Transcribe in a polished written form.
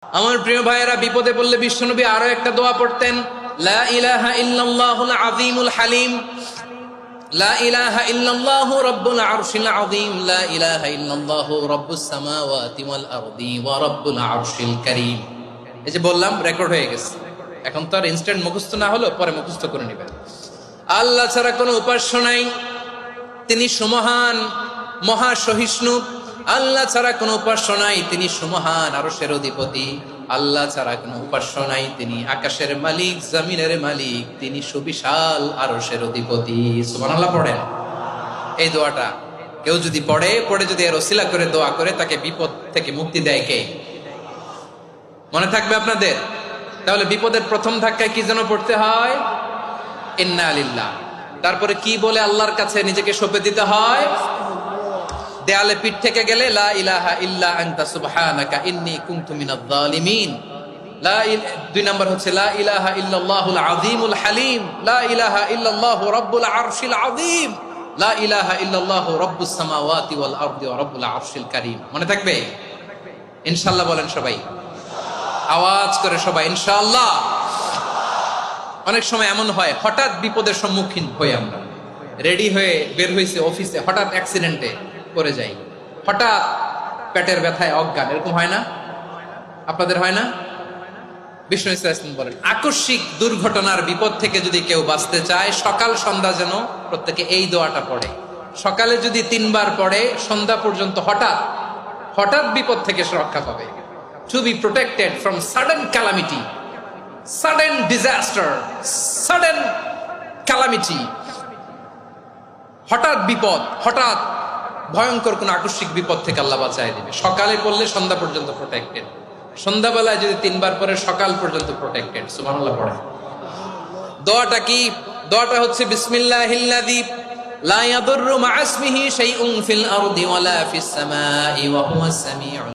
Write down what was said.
আমার প্রিয় ভাইয়েরা, বিপদে পড়লে বিশ্বনবী আরো একটা দোয়া পড়তেন, লা ইলাহা ইল্লাল্লাহুল আযীমুল হালিম, লা ইলাহা ইল্লাল্লাহু রাব্বুল আরশিল আযীম, লা ইলাহা ইল্লাল্লাহু রাব্বুস সামাওয়াতি ওয়াল আরদি ওয়া রাব্বুল আরশিল কারীম। এই যে বললাম, রেকর্ড হয়ে গেছে। এখন তো আর ইনস্ট্যান্ট মুখস্থ না হলো, পরে মুখস্থ করে নেবেন। আল্লাহ ছাড়া কোনো উপাস্য নাই, তিনি সুমহান, মহাসহিষ্ণু। আল্লাহ ছাড়া কোনো উপাস্য নাই, তিনি সুমহান, আরশের অধিপতি। আল্লাহ ছাড়া কোনো উপাস্য নাই, তিনি আকাশের মালিক, জমিনের মালিক, তিনি সুবিশাল আরশের অধিপতি। সুবহানাল্লাহ পড়েন। এই দোয়াটা কেউ যদি পড়ে যদি এর ওসিলা করে দোয়া করে, তাকে বিপদ থেকে মুক্তি দেয় কে? মনে থাকবে আপনাদের? তাহলে বিপদের প্রথম ধাক্কায় কি যেন পড়তে হয়? ইন্না লিল্লাহ। তারপরে কি বলে আল্লাহর কাছে নিজেকে সঁপে দিতে হয়? দেয়ালে পিঠ থেকে গেলে লা ইলাহা ইল্লা আনতা সুবহানাকা ইন্নী কুনতু মিনাজ জালিমিন। দুই নাম্বার হচ্ছে লা ইলাহা ইল্লাল্লাহুল আযীমুল হালিম, লা ইলাহা ইল্লাল্লাহু রাব্বুল আরশিল আযীম, লা ইলাহা ইল্লাল্লাহু রাব্বুস সামাওয়াতি ওয়াল আরদি ওয়া রাব্বুল আরশিল কারীম। মনে থাকবে? ইনশাআল্লাহ বলেন সবাই, আওয়াজ করে সবাই ইনশাআল্লাহ। অনেক সময় এমন হয়, হঠাৎ বিপদের সম্মুখীন হই আমরা, রেডি হয়ে বের হয়েছে অফিসে, হঠাৎ অ্যাক্সিডেন্টে পড়ে যাই, হঠাৎ পেটের ব্যথায় অজ্ঞান, এরকম হয় না? আপনাদের হয় না? বিষ্ণু ইসলাম বলেন, আকস্মিক দুর্ঘটনার বিপদ থেকে যদি কেউ বাঁচতে চায়, সকাল সন্ধ্যা যেন প্রত্যেকে এই দোয়াটা পড়ে। সকালে যদি 3 বার পড়ে, সন্ধ্যা পর্যন্ত হঠাৎ বিপদ থেকে সে রক্ষা পাবে। To be protected from sudden calamity, sudden disaster, sudden calamity, হঠাৎ বিপদ, হঠাৎ ভয়ঙ্কর কোন আকস্মিক বিপদ থেকে আল্লাহ বাঁচায় দিবে। সকালে পড়লে সন্ধ্যা পর্যন্ত প্রোটেক্টেড, সন্ধ্যাবেলায় যদি 3 বার পরে সকাল পর্যন্ত প্রোটেক্টেড। সুবহানাল্লাহ পড়ে। দোয়াটা কি? দোয়াটা হচ্ছে বিসমিল্লাহিল্লাযী লা ইয়াদুররু মা ইসমিহি শাইউন ফিল আরদি ওয়ালা ফিস সামাই ওয়া হুয়াস সামিউল